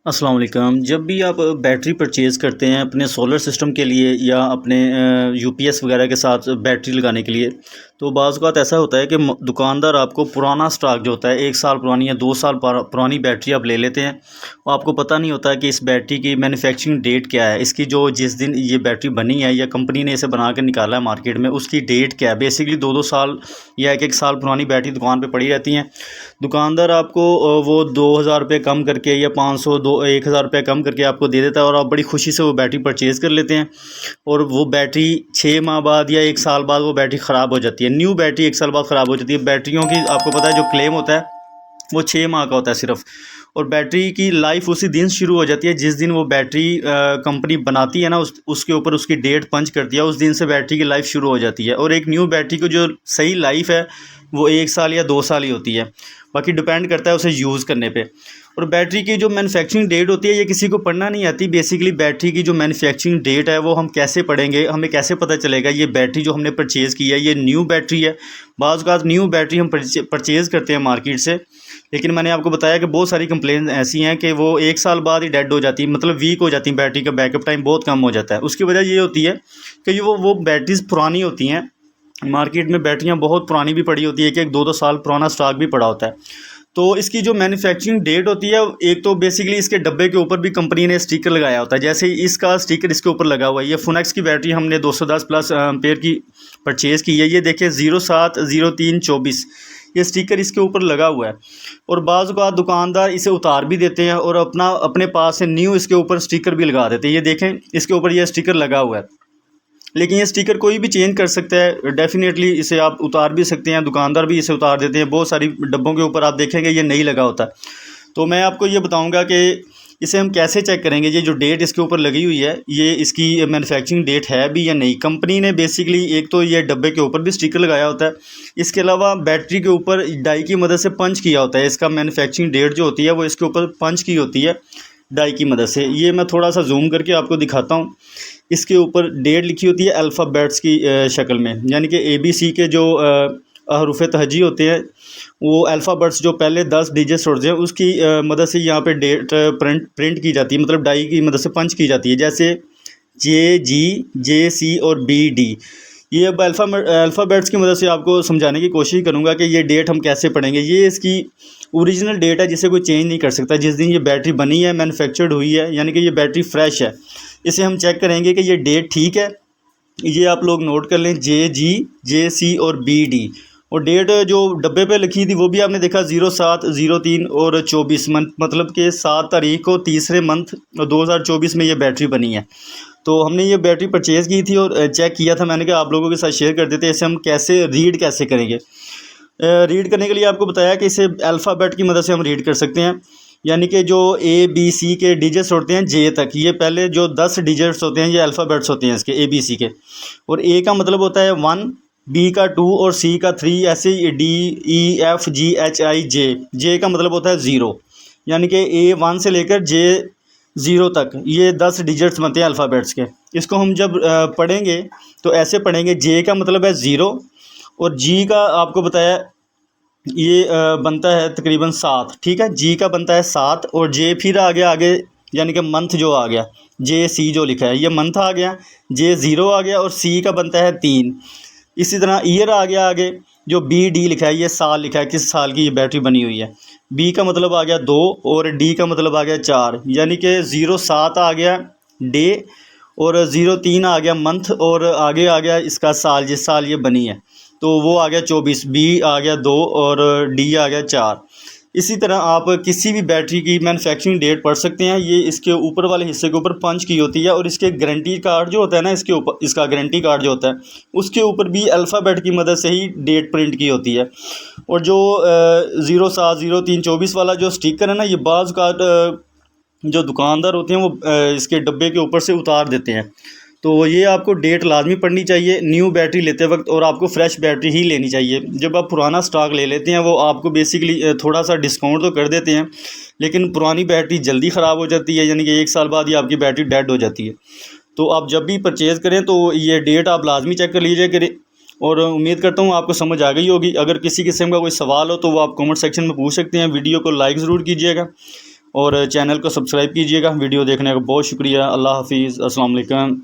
अस्सलाम वालेकुम। जब भी आप बैटरी परचेज़ करते हैं अपने सोलर सिस्टम के लिए या अपने यूपीएस वगैरह के साथ बैटरी लगाने के लिए, तो बाज़ औक़ात ऐसा होता है कि दुकानदार आपको पुराना स्टॉक जो होता है 1 साल पुरानी या 2 साल पुरानी बैटरी आप ले लेते हैं। और आपको पता नहीं होता कि इस बैटरी की मैन्युफैक्चरिंग डेट क्या है, इसकी जो जिस दिन ये बैटरी बनी है या कंपनी ने इसे बना कर निकाला है मार्केट में, उसकी डेट क्या है। बेसिकली 2-2 साल या 1-1 साल पुरानी बैटरी दुकान पे पड़ी रहती हैं। दुकानदार आपको वो 2,000 रुपये कम करके या 500 दो 1,000 रुपये कम करके आपको दे देता है और आप बड़ी खुशी से वो बैटरी परचेज़ कर लेते हैं। और वो बैटरी 6 माह बाद या 1 साल बाद वो बैटरी ख़राब हो जाती है। न्यू बैटरी 1 साल बाद ख़राब हो जाती है। बैटरियों की आपको पता है जो क्लेम होता है वो 6 माह का होता है सिर्फ़। और बैटरी की लाइफ उसी दिन शुरू हो जाती है जिस दिन वो बैटरी कंपनी बनाती है ना, उसके ऊपर उसकी डेट पंच करती है, उस दिन से बैटरी की लाइफ शुरू हो जाती है। और एक न्यू बैटरी को जो सही लाइफ है वो 1 साल या 2 साल ही होती है। बाकी डिपेंड करता है उसे यूज़ करने पे। और बैटरी की जो मैन्युफैक्चरिंग डेट होती है ये किसी को पढ़ना नहीं आती। बेसिकली बैटरी की जो मैन्युफैक्चरिंग डेट है वो हम कैसे पढ़ेंगे, हमें कैसे पता चलेगा ये बैटरी जो हमने परचेज़ की है ये न्यू बैटरी है। बाज़ औक़ात न्यू बैटरी हम परचेज़ करते हैं मार्केट से, लेकिन मैंने आपको बताया कि बहुत सारी कंप्लेंट ऐसी हैं कि वो 1 साल बाद ही डेड हो जाती है, मतलब वीक हो जाती है, बैटरी का बैकअप टाइम बहुत कम हो जाता है। उसकी वजह ये होती है कि ये वो बैटरीज़ पुरानी होती हैं। मार्केट में बैटरियाँ बहुत पुरानी भी पड़ी होती है, एक-एक 2-2 साल पुराना स्टॉक भी पड़ा होता है। तो इसकी जो मैन्युफैक्चरिंग डेट होती है, एक तो बेसिकली इसके डब्बे के ऊपर भी कंपनी ने स्टिकर लगाया होता है। जैसे इसका स्टिकर इसके ऊपर लगा हुआ है। ये फोनेक्स की बैटरी हमने 210 प्लस एम्पेयर की परचेज़ की है। ये देखिए 070324 ये स्टिकर इसके ऊपर लगा हुआ है। और बाज़ औक़ात दुकानदार इसे उतार भी देते हैं और अपने पास से न्यू इसके ऊपर स्टिकर भी लगा देते हैं। ये देखें इसके ऊपर ये स्टिकर लगा हुआ है, लेकिन ये स्टिकर कोई भी चेंज कर सकता है। डेफ़िनेटली इसे आप उतार भी सकते हैं, दुकानदार भी इसे उतार देते हैं। बहुत सारी डब्बों के ऊपर आप देखेंगे ये नहीं लगा होता। तो मैं आपको ये बताऊंगा कि इसे हम कैसे चेक करेंगे, ये जो डेट इसके ऊपर लगी हुई है ये इसकी मैन्युफैक्चरिंग डेट है भी या नहीं। कंपनी ने बेसिकली एक तो ये डब्बे के ऊपर भी स्टिकर लगाया होता है, इसके अलावा बैटरी के ऊपर डाई की मदद से पंच किया होता है। इसका मैन्युफैक्चरिंग डेट जो होती है वो इसके ऊपर पंच की होती है डाई की मदद से। ये मैं थोड़ा सा जूम करके आपको दिखाता हूँ। इसके ऊपर डेट लिखी होती है अल्फ़ाबेट्स की शक्ल में, यानी कि ABC के जो हरूफ़ तहजी होते हैं, वो अल्फ़ाबेट्स जो पहले 10 डिजिट्स होते हैं उसकी मदद से यहाँ पे डेट प्रिंट की जाती है, मतलब डाई की मदद से पंच की जाती है। जैसे JG JC और BD। ये अब अल्फ़ाबेट्स की मदद से आपको समझाने की कोशिश करूँगा कि ये डेट हम कैसे पढ़ेंगे। ये इसकी ओरिजिनल डेट है जिसे कोई चेंज नहीं कर सकता। जिस दिन ये बैटरी बनी है, मैन्युफैक्चर्ड हुई है, यानी कि ये बैटरी फ्रेश है। इसे हम चेक करेंगे कि ये डेट ठीक है। ये आप लोग नोट कर लें JG JC और BD। और डेट जो डब्बे पे लिखी थी वो भी आपने देखा 0703 और 24 मंथ, मतलब कि 7 तारीख को तीसरे मंथ 2024 में ये बैटरी बनी है। तो हमने ये बैटरी परचेज़ की थी और चेक किया था मैंने, कहा आप लोगों के साथ शेयर कर देते हैं। इसे हम कैसे रीड करेंगे। रीड करने के लिए आपको बताया कि इसे अल्फ़ाबेट की मदद से हम रीड कर सकते हैं, यानी कि जो ABC के डिजिट्स होते हैं J तक, ये पहले जो 10 डिजिट्स होते हैं ये अल्फ़ाबेट्स होते हैं इसके ABC के। और A का मतलब होता है 1, B का 2 और C का 3, ऐसे DEFGHIJ। J का मतलब होता है 0, यानी कि A1 से लेकर J0 तक ये 10 डिजिट्स बनते हैं अल्फ़ाबेट्स के। इसको हम जब पढ़ेंगे तो ऐसे पढ़ेंगे। J का मतलब है 0 और G का आपको बताया ये बनता है तकरीबन 7, ठीक है। G का बनता है 7 और J फिर आ गया आगे, यानी कि मंथ जो आ गया, JC जो लिखा है ये मंथ आ गया, J0 आ गया और C का बनता है 3। इसी तरह ईयर आ गया आगे, जो BD लिखा है ये साल लिखा है, किस साल की ये बैटरी बनी हुई है। B का मतलब आ गया 2 और D का मतलब आ गया 4, यानी कि 07 आ गया डे और 03 आ गया मंथ और आगे आ गया इसका साल, जिस साल ये बनी है, तो वो आ गया 24। B आ गया 2 और D आ गया 4। इसी तरह आप किसी भी बैटरी की मैन्युफैक्चरिंग डेट पढ़ सकते हैं। ये इसके ऊपर वाले हिस्से के ऊपर पंच की होती है और इसके गारंटी कार्ड जो होता है ना, इसके ऊपर इसका गारंटी कार्ड जो होता है उसके ऊपर भी अल्फ़ाबेट की मदद से ही डेट प्रिंट की होती है। और जो 070324 वाला जो स्टिकर है ना, ये बाज़ औक़ात जो दुकानदार होते हैं वो इसके डब्बे के ऊपर से उतार देते हैं। तो ये आपको डेट लाजमी पढ़नी चाहिए न्यू बैटरी लेते वक्त, और आपको फ़्रेश बैटरी ही लेनी चाहिए। जब आप पुराना स्टॉक ले लेते हैं वो आपको बेसिकली थोड़ा सा डिस्काउंट तो कर देते हैं, लेकिन पुरानी बैटरी जल्दी ख़राब हो जाती है, यानी कि 1 साल बाद ही आपकी बैटरी डेड हो जाती है। तो आप जब भी परचेज़ करें तो ये डेट आप लाजमी चेक कर लीजिए करें। और उम्मीद करता हूँ आपको समझ आ गई होगी। अगर किसी किस्म का कोई सवाल हो तो वो आप कमेंट सेक्शन में पूछ सकते हैं। वीडियो को लाइक ज़रूर कीजिएगा। और चैनल को सब्सक्राइब कीजिएगा। वीडियो देखने का बहुत शुक्रिया। अल्लाह हाफिज़, अस्सलाम वालेकुम।